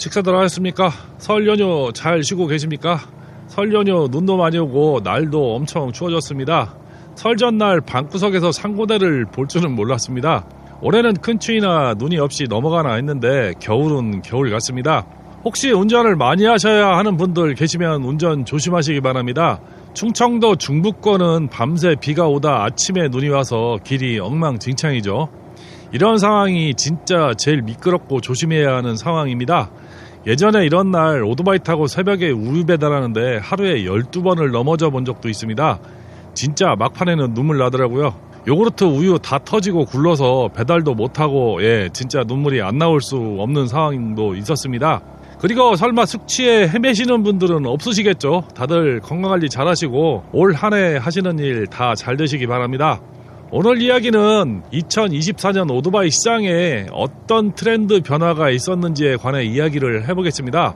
식사들 하셨습니까? 설 연휴 잘 쉬고 계십니까? 설 연휴 눈도 많이 오고 날도 엄청 추워졌습니다. 설 전날 방구석에서 상고대를 볼 줄은 몰랐습니다. 올해는 큰 추위나 눈이 없이 넘어가나 했는데 겨울은 겨울 같습니다. 혹시 운전을 많이 하셔야 하는 분들 계시면 운전 조심하시기 바랍니다. 충청도 중부권은 밤새 비가 오다 아침에 눈이 와서 길이 엉망진창이죠. 이런 상황이 진짜 제일 미끄럽고 조심해야 하는 상황입니다. 예전에 이런 날 오토바이 타고 새벽에 우유 배달하는데 하루에 12번을 넘어져 본 적도 있습니다. 진짜 막판에는 눈물 나더라고요. 요구르트 우유 다 터지고 굴러서 배달도 못하고 진짜 눈물이 안 나올 수 없는 상황도 있었습니다. 그리고 설마 숙취에 헤매시는 분들은 없으시겠죠? 다들 건강관리 잘 하시고 올 한 해 하시는 일 다 잘 되시기 바랍니다. 오늘 이야기는 2024년 오토바이 시장에 어떤 트렌드 변화가 있었는지에 관해 이야기를 해보겠습니다.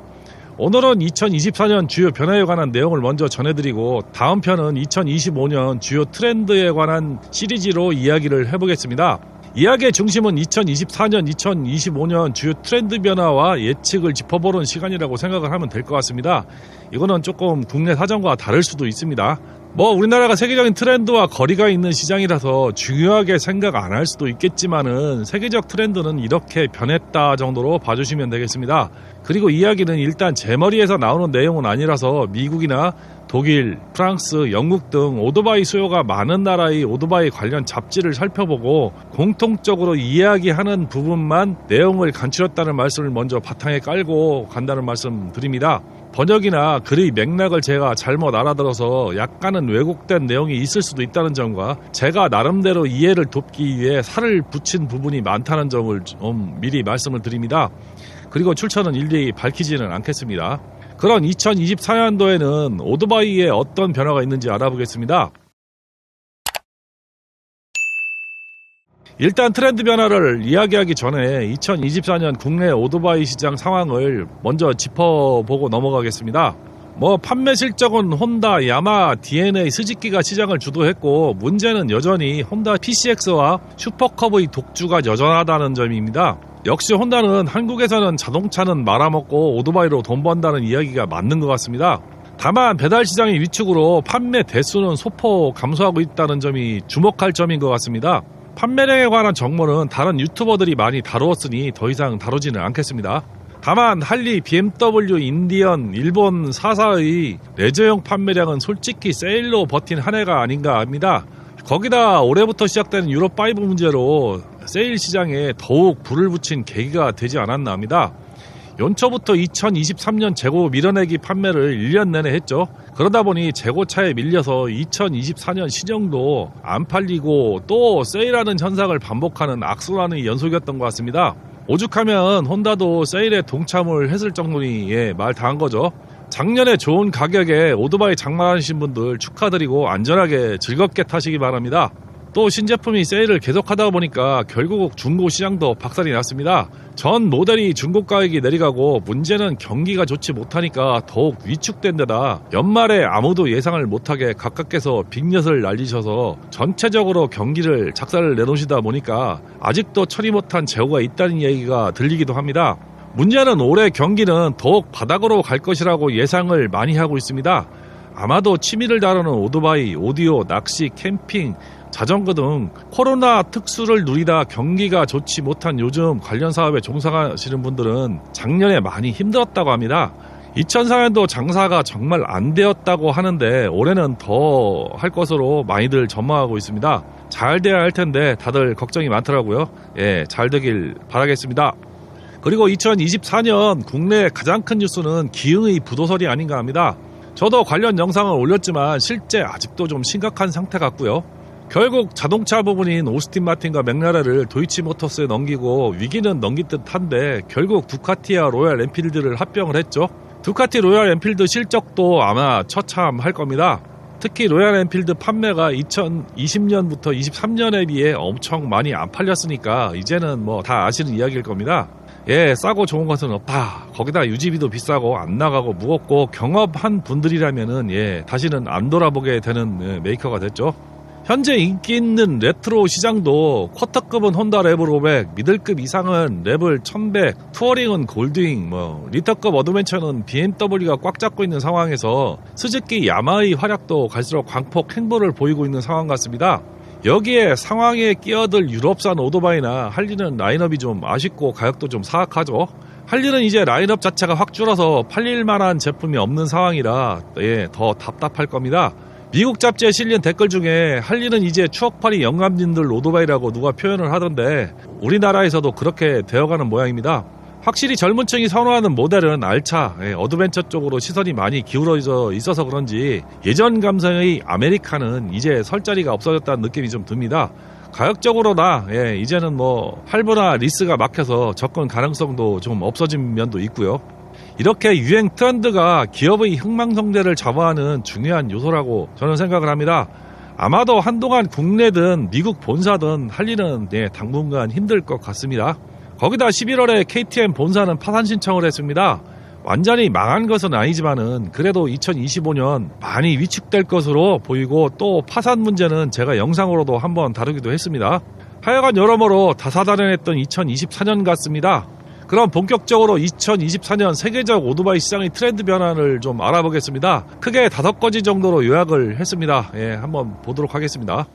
오늘은 2024년 주요 변화에 관한 내용을 먼저 전해드리고 다음 편은 2025년 주요 트렌드에 관한 시리즈로 이야기를 해보겠습니다. 이야기의 중심은 2024년, 2025년 주요 트렌드 변화와 예측을 짚어보는 시간이라고 생각을 하면 될 것 같습니다. 이거는 조금 국내 사정과 다를 수도 있습니다. 우리나라가 세계적인 트렌드와 거리가 있는 시장이라서 중요하게 생각 안 할 수도 있겠지만은 세계적 트렌드는 이렇게 변했다 정도로 봐주시면 되겠습니다. 그리고 이야기는 일단 제 머리에서 나오는 내용은 아니라서 미국이나 독일, 프랑스, 영국 등 오토바이 수요가 많은 나라의 오토바이 관련 잡지를 살펴보고 공통적으로 이야기하는 부분만 내용을 간추렸다는 말씀을 먼저 바탕에 깔고 간다는 말씀 드립니다. 번역이나 글의 맥락을 제가 잘못 알아들어서 약간은 왜곡된 내용이 있을 수도 있다는 점과 제가 나름대로 이해를 돕기 위해 살을 붙인 부분이 많다는 점을 좀 미리 말씀을 드립니다. 그리고 출처는 일일이 밝히지는 않겠습니다. 그런 2024년도에는 오토바이에 어떤 변화가 있는지 알아보겠습니다. 일단 트렌드 변화를 이야기하기 전에 2024년 국내 오토바이 시장 상황을 먼저 짚어보고 넘어가겠습니다. 판매 실적은 혼다, 야마, DNA, 스즈키가 시장을 주도했고 문제는 여전히 혼다 PCX와 슈퍼컵의 독주가 여전하다는 점입니다. 역시 혼다는 한국에서는 자동차는 말아먹고 오토바이로 돈 번다는 이야기가 맞는 것 같습니다. 다만 배달 시장의 위축으로 판매 대수는 소폭 감소하고 있다는 점이 주목할 점인 것 같습니다. 판매량에 관한 정보는 다른 유튜버들이 많이 다루었으니 더 이상 다루지는 않겠습니다. 다만 할리, BMW, 인디언, 일본 4사의 레저용 판매량은 솔직히 세일로 버틴 한 해가 아닌가 합니다. 거기다 올해부터 시작된 유로5 문제로 세일 시장에 더욱 불을 붙인 계기가 되지 않았나 합니다. 연초부터 2023년 재고 밀어내기 판매를 1년 내내 했죠. 그러다 보니 재고차에 밀려서 2024년 신형도 안 팔리고 또 세일하는 현상을 반복하는 악순환의 연속이었던 것 같습니다. 오죽하면 혼다도 세일에 동참을 했을 정도니 말 다 한 거죠. 작년에 좋은 가격에 오토바이 장만하신 분들 축하드리고 안전하게 즐겁게 타시기 바랍니다. 또 신제품이 세일을 계속하다 보니까 결국 중고 시장도 박살이 났습니다. 전 모델이 중고 가격이 내려가고 문제는 경기가 좋지 못하니까 더욱 위축된 데다 연말에 아무도 예상을 못하게 각각께서 빅엿을 날리셔서 전체적으로 경기를 작살을 내놓으시다 보니까 아직도 처리 못한 재고가 있다는 얘기가 들리기도 합니다. 문제는 올해 경기는 더욱 바닥으로 갈 것이라고 예상을 많이 하고 있습니다. 아마도 취미를 다루는 오토바이, 오디오, 낚시, 캠핑, 자전거 등 코로나 특수를 누리다 경기가 좋지 못한 요즘 관련 사업에 종사하시는 분들은 작년에 많이 힘들었다고 합니다. 2004년도 장사가 정말 안 되었다고 하는데 올해는 더 할 것으로 많이들 전망하고 있습니다. 잘 돼야 할 텐데 다들 걱정이 많더라고요. 잘 되길 바라겠습니다. 그리고 2024년 국내 가장 큰 뉴스는 기흥의 부도설이 아닌가 합니다. 저도 관련 영상을 올렸지만 실제 아직도 좀 심각한 상태 같고요. 결국 자동차 부분인 오스틴 마틴과 맥라렌을 도이치모터스에 넘기고 위기는 넘긴 듯한데 결국 두카티와 로얄 엔필드를 합병을 했죠. 두카티 로얄 엔필드 실적도 아마 처참할 겁니다. 특히 로얄 엔필드 판매가 2020년부터 23년에 비해 엄청 많이 안 팔렸으니까 이제는 다 아시는 이야기일 겁니다. 싸고 좋은 것은 없다. 거기다 유지비도 비싸고 안 나가고 무겁고 경험한 분들이라면은 다시는 안 돌아보게 되는 메이커가 됐죠. 현재 인기 있는 레트로 시장도 쿼터급은 혼다 레벨 500, 미들급 이상은 레벨 1100, 투어링은 골드윙, 리터급 어드벤처는 BMW가 꽉 잡고 있는 상황에서 스즈키 야마의 활약도 갈수록 광폭 행보를 보이고 있는 상황 같습니다. 여기에 상황에 끼어들 유럽산 오토바이나 할리는 라인업이 좀 아쉽고 가격도 좀 사악하죠. 할리는 이제 라인업 자체가 확 줄어서 팔릴 만한 제품이 없는 상황이라 더 답답할 겁니다. 미국 잡지에 실린 댓글 중에 할리는 이제 추억팔이 영감님들 오토바이라고 누가 표현을 하던데 우리나라에서도 그렇게 되어가는 모양입니다. 확실히 젊은 층이 선호하는 모델은 알차, 어드벤처 쪽으로 시선이 많이 기울어져 있어서 그런지 예전 감성의 아메리카는 이제 설 자리가 없어졌다는 느낌이 좀 듭니다. 가격적으로나 이제는 할부나 리스가 막혀서 접근 가능성도 좀 없어진 면도 있고요. 이렇게 유행 트렌드가 기업의 흥망성쇠를 좌우하는 중요한 요소라고 저는 생각을 합니다. 아마도 한동안 국내든 미국 본사든 할리는 당분간 힘들 것 같습니다. 거기다 11월에 KTM 본사는 파산 신청을 했습니다. 완전히 망한 것은 아니지만은 그래도 2025년 많이 위축될 것으로 보이고 또 파산 문제는 제가 영상으로도 한번 다루기도 했습니다. 하여간 여러모로 다사다난했던 2024년 같습니다. 그럼 본격적으로 2024년 세계적 오토바이 시장의 트렌드 변화를 좀 알아보겠습니다. 크게 5가지 정도로 요약을 했습니다. 한번 보도록 하겠습니다.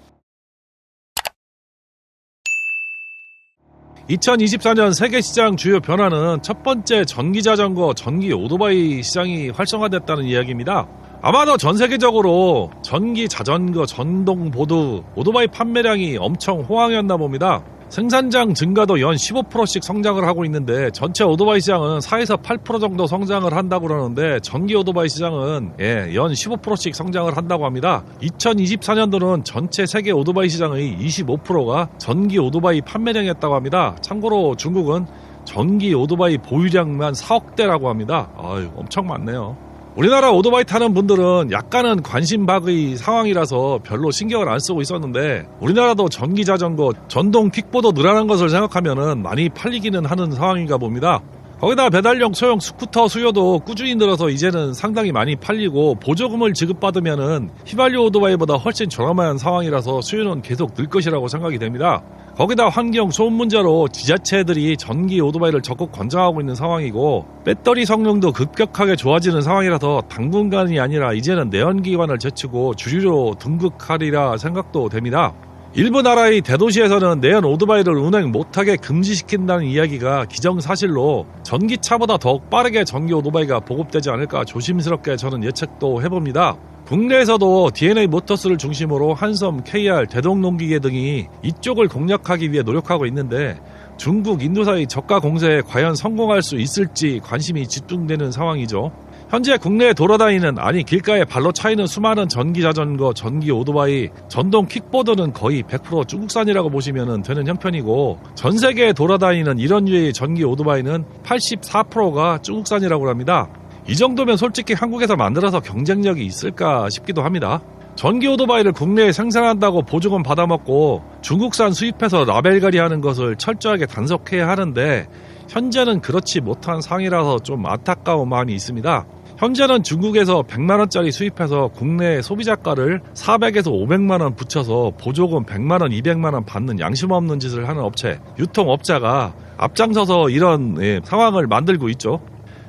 2024년 세계시장 주요 변화는 첫 번째 전기자전거, 전기 오토바이 시장이 활성화됐다는 이야기입니다. 아마도 전 세계적으로 전기 자전거, 전동 보드, 오토바이 판매량이 엄청 호황이었나 봅니다. 생산량 증가도 연 15%씩 성장을 하고 있는데 전체 오토바이 시장은 4에서 8% 정도 성장을 한다고 그러는데 전기 오토바이 시장은 연 15%씩 성장을 한다고 합니다. 2024년도는 전체 세계 오토바이 시장의 25%가 전기 오토바이 판매량이었다고 합니다. 참고로 중국은 전기 오토바이 보유량만 4억 대라고 합니다. 엄청 많네요. 우리나라 오토바이 타는 분들은 약간은 관심박의 상황이라서 별로 신경을 안 쓰고 있었는데 우리나라도 전기 자전거, 전동 킥보드 늘어난 것을 생각하면 많이 팔리기는 하는 상황인가 봅니다. 거기다 배달용 소형 스쿠터 수요도 꾸준히 늘어서 이제는 상당히 많이 팔리고 보조금을 지급받으면은 휘발유 오토바이보다 훨씬 저렴한 상황이라서 수요는 계속 늘 것이라고 생각이 됩니다. 거기다 환경 소음 문제로 지자체들이 전기 오토바이를 적극 권장하고 있는 상황이고 배터리 성능도 급격하게 좋아지는 상황이라서 당분간이 아니라 이제는 내연기관을 제치고 주류로 등극하리라 생각도 됩니다. 일부 나라의 대도시에서는 내연 오토바이를 운행 못하게 금지시킨다는 이야기가 기정사실로 전기차보다 더욱 빠르게 전기 오토바이가 보급되지 않을까 조심스럽게 저는 예측도 해봅니다. 국내에서도 DNA 모터스를 중심으로 한섬, KR, 대동농기계 등이 이쪽을 공략하기 위해 노력하고 있는데 중국, 인도 사이 저가 공세에 과연 성공할 수 있을지 관심이 집중되는 상황이죠. 현재 국내에 돌아다니는 길가에 발로 차이는 수많은 전기 자전거, 전기 오토바이, 전동 킥보드는 거의 100% 중국산이라고 보시면 되는 형편이고 전 세계에 돌아다니는 이런 류의 전기 오토바이는 84%가 중국산이라고 합니다. 이 정도면 솔직히 한국에서 만들어서 경쟁력이 있을까 싶기도 합니다. 전기 오토바이를 국내에 생산한다고 보조금 받아먹고 중국산 수입해서 라벨갈이 하는 것을 철저하게 단속해야 하는데 현재는 그렇지 못한 상황이라서 좀 안타까운 마음이 있습니다. 현재는 중국에서 100만원짜리 수입해서 국내 소비자가를 400에서 500만원 붙여서 보조금 100만원, 200만원 받는 양심 없는 짓을 하는 업체, 유통업자가 앞장서서 이런 상황을 만들고 있죠.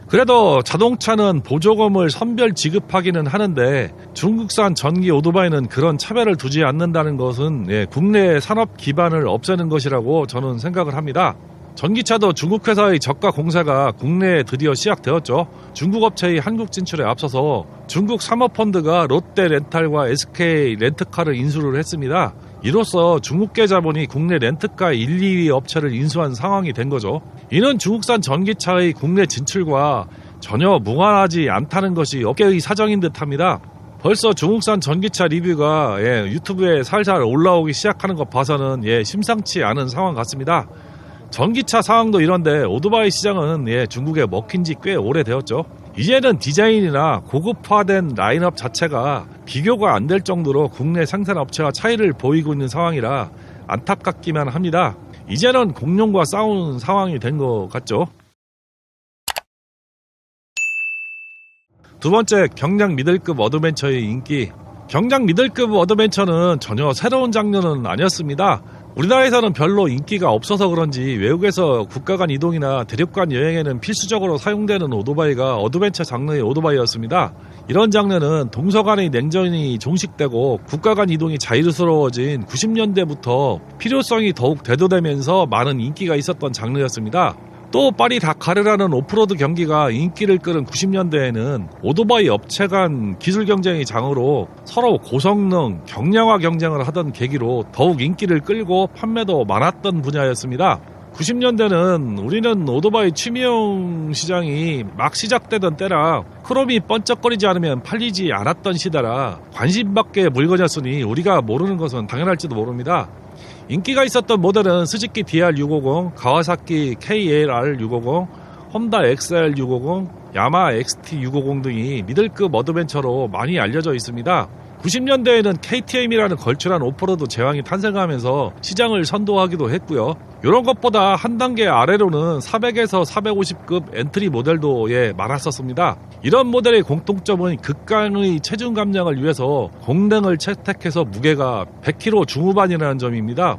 그래도 자동차는 보조금을 선별 지급하기는 하는데 중국산 전기 오토바이는 그런 차별을 두지 않는다는 것은 국내 산업 기반을 없애는 것이라고 저는 생각을 합니다. 전기차도 중국 회사의 저가 공세가 국내에 드디어 시작되었죠. 중국 업체의 한국 진출에 앞서서 중국 사모펀드가 롯데 렌탈과 SK 렌트카를 인수를 했습니다. 이로써 중국계 자본이 국내 렌트카 1, 2위 업체를 인수한 상황이 된 거죠. 이는 중국산 전기차의 국내 진출과 전혀 무관하지 않다는 것이 업계의 사정인 듯합니다. 벌써 중국산 전기차 리뷰가 유튜브에 살살 올라오기 시작하는 것 봐서는 심상치 않은 상황 같습니다. 전기차 상황도 이런데 오토바이 시장은 중국에 먹힌 지 꽤 오래되었죠. 이제는 디자인이나 고급화된 라인업 자체가 비교가 안 될 정도로 국내 생산업체와 차이를 보이고 있는 상황이라 안타깝기만 합니다. 이제는 공룡과 싸우는 상황이 된 것 같죠. 두 번째, 경량 미들급 어드벤처의 인기. 경작 미들급 어드벤처는 전혀 새로운 장르는 아니었습니다. 우리나라에서는 별로 인기가 없어서 그런지 외국에서 국가 간 이동이나 대륙 간 여행에는 필수적으로 사용되는 오토바이가 어드벤처 장르의 오토바이였습니다. 이런 장르는 동서간의 냉전이 종식되고 국가 간 이동이 자유스러워진 90년대부터 필요성이 더욱 대두되면서 많은 인기가 있었던 장르였습니다. 또 파리 다카르라는 오프로드 경기가 인기를 끌은 90년대에는 오토바이 업체 간 기술 경쟁의 장으로 서로 고성능, 경량화 경쟁을 하던 계기로 더욱 인기를 끌고 판매도 많았던 분야였습니다. 90년대는 우리는 오토바이 취미용 시장이 막 시작되던 때라 크롬이 번쩍거리지 않으면 팔리지 않았던 시대라 관심밖에 물건이었으니 우리가 모르는 것은 당연할지도 모릅니다. 인기가 있었던 모델은 스즈키 DR650, 가와사키 KLR650, 혼다 XR650, 야마 XT650 등이 미들급 어드벤처로 많이 알려져 있습니다. 90년대에는 KTM이라는 걸출한 오프로드 제왕이 탄생하면서 시장을 선도하기도 했고요. 이런 것보다 한 단계 아래로는 400에서 450급 엔트리 모델도 많았었습니다. 이런 모델의 공통점은 극강의 체중 감량을 위해서 공랭을 채택해서 무게가 100kg 중후반이라는 점입니다.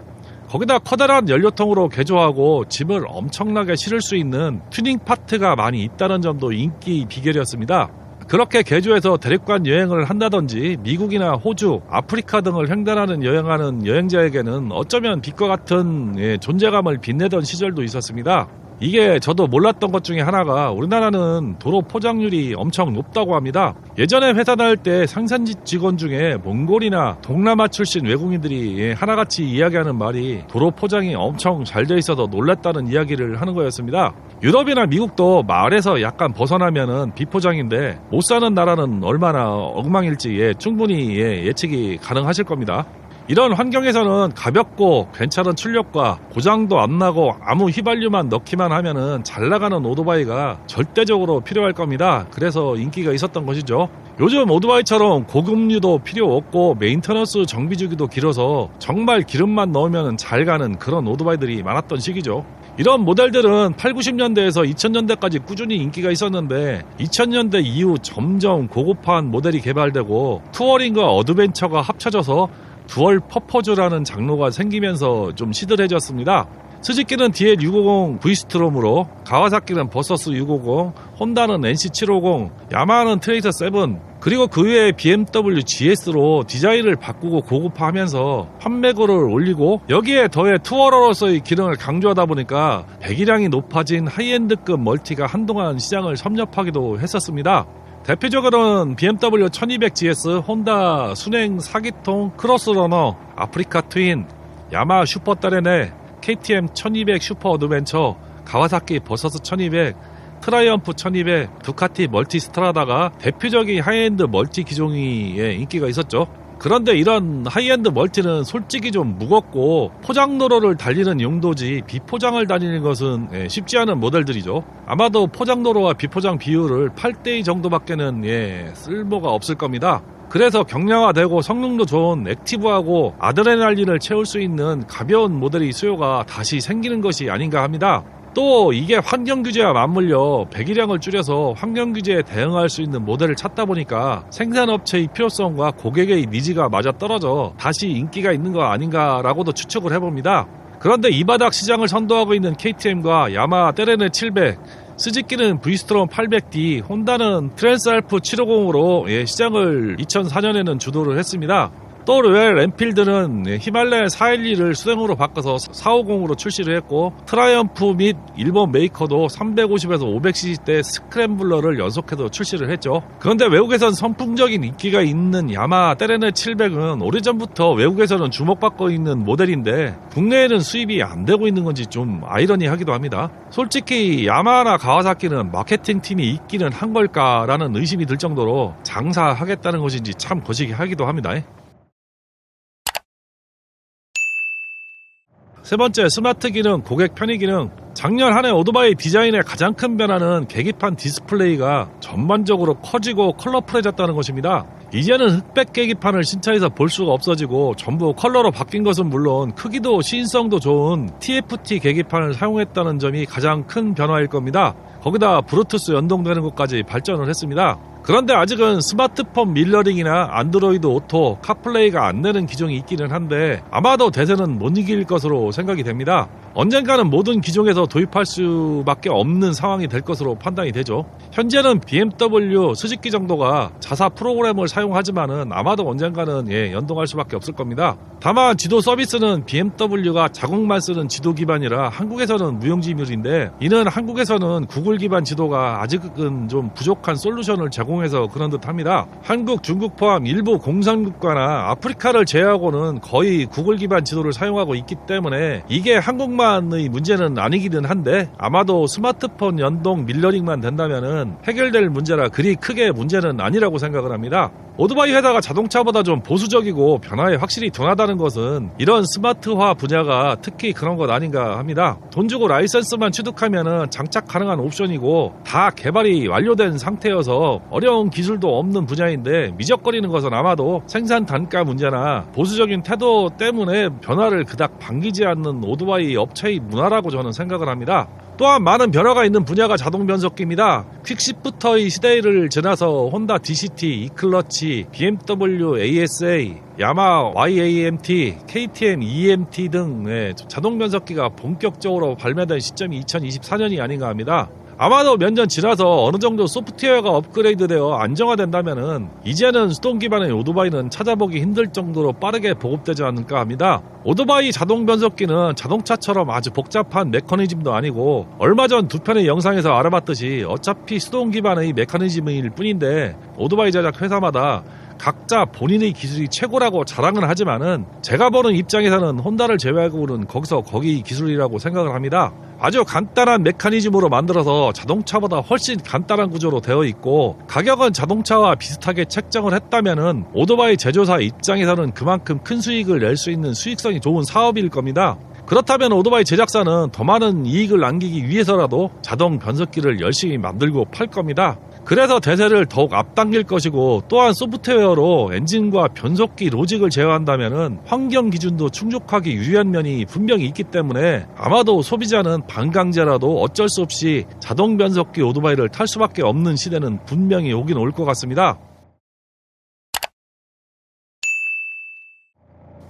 거기다 커다란 연료통으로 개조하고 짐을 엄청나게 실을 수 있는 튜닝 파트가 많이 있다는 점도 인기 비결이었습니다. 그렇게 개조해서 대륙간 여행을 한다든지 미국이나 호주, 아프리카 등을 횡단하는 여행하는 여행자에게는 어쩌면 빛과 같은 존재감을 빛내던 시절도 있었습니다. 이게 저도 몰랐던 것 중에 하나가 우리나라는 도로 포장률이 엄청 높다고 합니다. 예전에 회사 다닐 때 생산지 직원 중에 몽골이나 동남아 출신 외국인들이 하나같이 이야기하는 말이 도로 포장이 엄청 잘 돼 있어서 놀랐다는 이야기를 하는 거였습니다. 유럽이나 미국도 말에서 약간 벗어나면은 비포장인데 못 사는 나라는 얼마나 엉망일지 충분히 예측이 가능하실 겁니다. 이런 환경에서는 가볍고 괜찮은 출력과 고장도 안 나고 아무 휘발유만 넣기만 하면은 잘 나가는 오토바이가 절대적으로 필요할 겁니다. 그래서 인기가 있었던 것이죠. 요즘 오토바이처럼 고급류도 필요 없고 메인터넌스 정비 주기도 길어서 정말 기름만 넣으면 잘 가는 그런 오토바이들이 많았던 시기죠. 이런 모델들은 8, 90년대에서 2000년대까지 꾸준히 인기가 있었는데 2000년대 이후 점점 고급화한 모델이 개발되고 투어링과 어드벤처가 합쳐져서 듀얼 퍼포즈라는 장르가 생기면서 좀 시들해졌습니다. 스즈키는 DL650 V스트롬으로, 가와사키는 버서스 650, 혼다는 NC750, 야마하는 트레이서 7, 그리고 그 외에 BMW GS로 디자인을 바꾸고 고급화하면서 판매고를 올리고 여기에 더해 투어러로서의 기능을 강조하다 보니까 배기량이 높아진 하이엔드급 멀티가 한동안 시장을 섭렵하기도 했었습니다. 대표적으로는 BMW 1200GS, 혼다 순행 4기통 크로스러너, 아프리카 트윈, 야마 슈퍼 따레네, KTM 1200 슈퍼 어드벤처, 가와사키 버서스 1200, 트라이언프 1200, 두카티 멀티 스트라다가 대표적인 하이엔드 멀티 기종이 인기가 있었죠. 그런데 이런 하이엔드 멀티는 솔직히 좀 무겁고 포장도로를 달리는 용도지 비포장을 다니는 것은 쉽지 않은 모델들이죠. 아마도 포장도로와 비포장 비율을 8대2 정도밖에는 쓸모가 없을 겁니다. 그래서 경량화되고 성능도 좋은 액티브하고 아드레날린을 채울 수 있는 가벼운 모델의 수요가 다시 생기는 것이 아닌가 합니다. 또 이게 환경규제와 맞물려 배기량을 줄여서 환경규제에 대응할 수 있는 모델을 찾다 보니까 생산업체의 필요성과 고객의 니즈가 맞아떨어져 다시 인기가 있는 거 아닌가라고도 추측을 해봅니다. 그런데 이 바닥 시장을 선도하고 있는 KTM과 야마 때레네 700, 스즈키는 V스트롬 800D, 혼다는 트랜스알프 750으로 시장을 2004년에는 주도를 했습니다. 또 로얄 엔필드는 히말라야 412를 수행으로 바꿔서 450으로 출시를 했고, 트라이언프 및 일본 메이커도 350에서 500cc대 스크램블러를 연속해서 출시를 했죠. 그런데 외국에선 선풍적인 인기가 있는 야마 때레네 700은 오래전부터 외국에서는 주목받고 있는 모델인데 국내에는 수입이 안 되고 있는 건지 좀 아이러니하기도 합니다. 솔직히 야마나 가와사키는 마케팅 팀이 있기는 한 걸까라는 의심이 들 정도로 장사하겠다는 것인지 참 거시기하기도 합니다. 세 번째, 스마트 기능, 고객 편의 기능. 작년 한 해 오토바이 디자인의 가장 큰 변화는 계기판 디스플레이가 전반적으로 커지고 컬러풀해졌다는 것입니다. 이제는 흑백 계기판을 신차에서 볼 수가 없어지고 전부 컬러로 바뀐 것은 물론 크기도 시인성도 좋은 TFT 계기판을 사용했다는 점이 가장 큰 변화일 겁니다. 거기다 블루투스 연동되는 것까지 발전을 했습니다. 그런데 아직은 스마트폰 밀러링이나 안드로이드 오토, 카플레이가 안 되는 기종이 있기는 한데 아마도 대세는 못 이길 것으로 생각이 됩니다. 언젠가는 모든 기종에서 도입할 수밖에 없는 상황이 될 것으로 판단이 되죠. 현재는 BMW, 스즈키 정도가 자사 프로그램을 사용하지만은 아마도 언젠가는 연동할 수밖에 없을 겁니다. 다만 지도 서비스는 BMW가 자국만 쓰는 지도 기반이라 한국에서는 무용지물인데, 이는 한국에서는 구글 기반 지도가 아직은 좀 부족한 솔루션을 제공해서 그런 듯합니다. 한국, 중국 포함 일부 공산국가나 아프리카를 제외하고는 거의 구글 기반 지도를 사용하고 있기 때문에 이게 한국만의 문제는 아니기는 한데, 아마도 스마트폰 연동 밀러링만 된다면은 해결될 문제라 그리 크게 문제는 아니라고 생각을 합니다. 오토바이 회사가 자동차보다 좀 보수적이고 변화에 확실히 둔하다는 것은 이런 스마트화 분야가 특히 그런 것 아닌가 합니다. 돈 주고 라이센스만 취득하면은 장착 가능한 옵션이고 다 개발이 완료된 상태여서 어려운 기술도 없는 분야인데, 미적거리는 것은 아마도 생산 단가 문제나 보수적인 태도 때문에 변화를 그닥 반기지 않는 오토바이 업체의 문화라고 저는 생각을 합니다. 또한 많은 변화가 있는 분야가 자동 변속기입니다. 퀵십부터의 시대를 지나서 혼다 DCT, 이클러치, BMW ASA, 야마 YAMT, KTM EMT 등 자동 변속기가 본격적으로 발매된 시점이 2024년이 아닌가 합니다. 아마도 몇 년 지나서 어느 정도 소프트웨어가 업그레이드되어 안정화된다면은 이제는 수동 기반의 오토바이는 찾아보기 힘들 정도로 빠르게 보급되지 않을까 합니다. 오토바이 자동 변속기는 자동차처럼 아주 복잡한 메커니즘도 아니고, 얼마 전 두 편의 영상에서 알아봤듯이 어차피 수동 기반의 메커니즘일 뿐인데, 오토바이 제작 회사마다 각자 본인의 기술이 최고라고 자랑은 하지만은 제가 보는 입장에서는 혼다를 제외하고는 거기서 거기 기술이라고 생각을 합니다. 아주 간단한 메커니즘으로 만들어서 자동차보다 훨씬 간단한 구조로 되어 있고, 가격은 자동차와 비슷하게 책정을 했다면은 오토바이 제조사 입장에서는 그만큼 큰 수익을 낼 수 있는 수익성이 좋은 사업일 겁니다. 그렇다면 오토바이 제작사는 더 많은 이익을 남기기 위해서라도 자동 변속기를 열심히 만들고 팔 겁니다. 그래서 대세를 더욱 앞당길 것이고, 또한 소프트웨어로 엔진과 변속기 로직을 제어한다면은 환경 기준도 충족하기 유리한 면이 분명히 있기 때문에 아마도 소비자는 반강제라도 어쩔 수 없이 자동 변속기 오토바이를 탈 수밖에 없는 시대는 분명히 오긴 올 것 같습니다.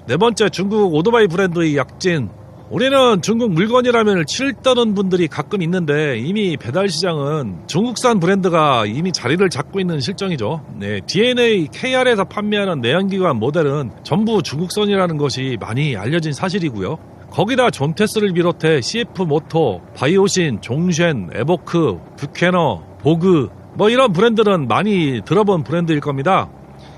네 번째, 중국 오토바이 브랜드의 약진. 우리는 중국 물건이라면 칠떠는 분들이 가끔 있는데, 이미 배달 시장은 중국산 브랜드가 이미 자리를 잡고 있는 실정이죠. DNA, KR에서 판매하는 내연기관 모델은 전부 중국산이라는 것이 많이 알려진 사실이고요. 거기다 존테스를 비롯해 CF 모토, 바이오신, 종쉔, 에보크, 뷰캐너, 보그 이런 브랜드는 많이 들어본 브랜드일 겁니다.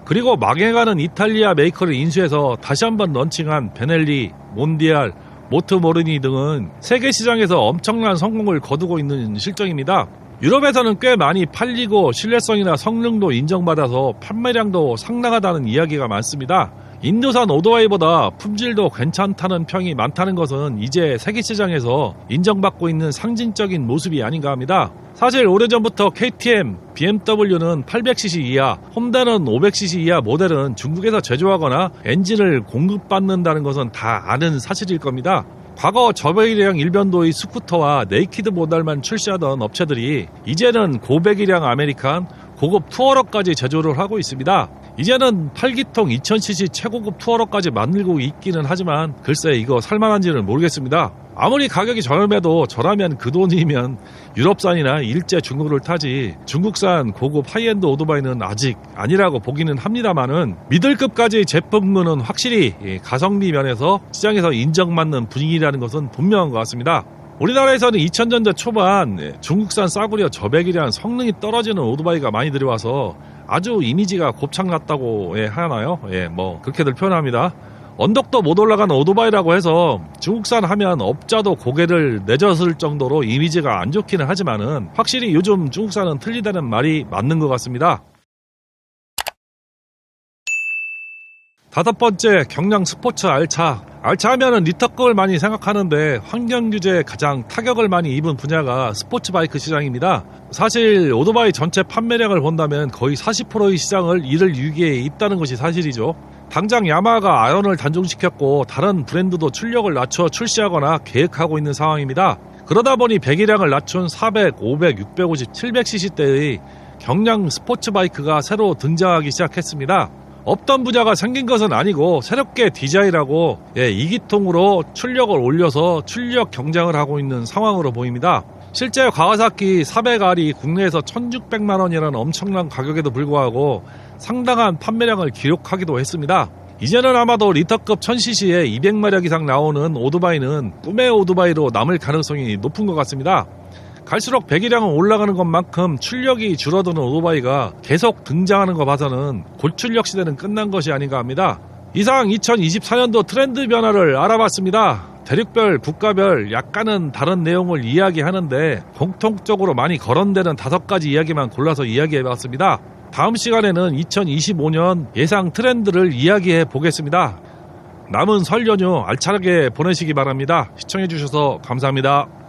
그리고 망해가는 이탈리아 메이커를 인수해서 다시 한번 런칭한 베넬리, 몬디알, 모트모르니 등은 세계 시장에서 엄청난 성공을 거두고 있는 실정입니다. 유럽에서는 꽤 많이 팔리고 신뢰성이나 성능도 인정받아서 판매량도 상당하다는 이야기가 많습니다. 인도산 오토바이보다 품질도 괜찮다는 평이 많다는 것은 이제 세계 시장에서 인정받고 있는 상징적인 모습이 아닌가 합니다. 사실 오래전부터 KTM, BMW는 800cc 이하, 혼다는 500cc 이하 모델은 중국에서 제조하거나 엔진을 공급받는다는 것은 다 아는 사실일 겁니다. 과거 저배기량 일변도의 스쿠터와 네이키드 모델만 출시하던 업체들이 이제는 고배기량 아메리칸, 고급 투어러까지 제조를 하고 있습니다. 이제는 8기통 2000cc 최고급 투어러까지 만들고 있기는 하지만 글쎄 이거 살만한지는 모르겠습니다. 아무리 가격이 저렴해도 저라면 그 돈이면 유럽산이나 일제 중고를 타지 중국산 고급 하이엔드 오토바이는 아직 아니라고 보기는 합니다만은, 미들급까지 제품군은 확실히 가성비 면에서 시장에서 인정받는 분위기라는 것은 분명한 것 같습니다. 우리나라에서는 2000년대 초반 중국산 싸구려 저배기량 성능이 떨어지는 오토바이가 많이 들어와서 아주 이미지가 곱창났다고 하나요? 그렇게들 표현합니다. 언덕도 못 올라가는 오토바이라고 해서 중국산 하면 업자도 고개를 내젓을 정도로 이미지가 안 좋기는 하지만은 확실히 요즘 중국산은 틀리다는 말이 맞는 것 같습니다. 다섯 번째, 경량 스포츠 알차. 알차 하면은 리터급을 많이 생각하는데 환경 규제에 가장 타격을 많이 입은 분야가 스포츠 바이크 시장입니다. 사실 오토바이 전체 판매량을 본다면 거의 40%의 시장을 잃을 위기에 있다는 것이 사실이죠. 당장 야마하가 아연을 단종시켰고 다른 브랜드도 출력을 낮춰 출시하거나 계획하고 있는 상황입니다. 그러다 보니 배기량을 낮춘 400, 500, 650, 700cc대의 경량 스포츠 바이크가 새로 등장하기 시작했습니다. 없던 분야가 생긴 것은 아니고 새롭게 디자인하고 2기통으로 출력을 올려서 출력 경쟁을 하고 있는 상황으로 보입니다. 실제 가와사키 400R이 국내에서 1600만원이라는 엄청난 가격에도 불구하고 상당한 판매량을 기록하기도 했습니다. 이제는 아마도 리터급 1000cc에 200마력 이상 나오는 오토바이는 꿈의 오토바이로 남을 가능성이 높은 것 같습니다. 갈수록 배기량은 올라가는 것만큼 출력이 줄어드는 오토바이가 계속 등장하는 거 봐서는 고출력 시대는 끝난 것이 아닌가 합니다. 이상 2024년도 트렌드 변화를 알아봤습니다. 대륙별, 국가별 약간은 다른 내용을 이야기하는데 공통적으로 많이 거론되는 5가지 이야기만 골라서 이야기해봤습니다. 다음 시간에는 2025년 예상 트렌드를 이야기해 보겠습니다. 남은 설 연휴 알차게 보내시기 바랍니다. 시청해주셔서 감사합니다.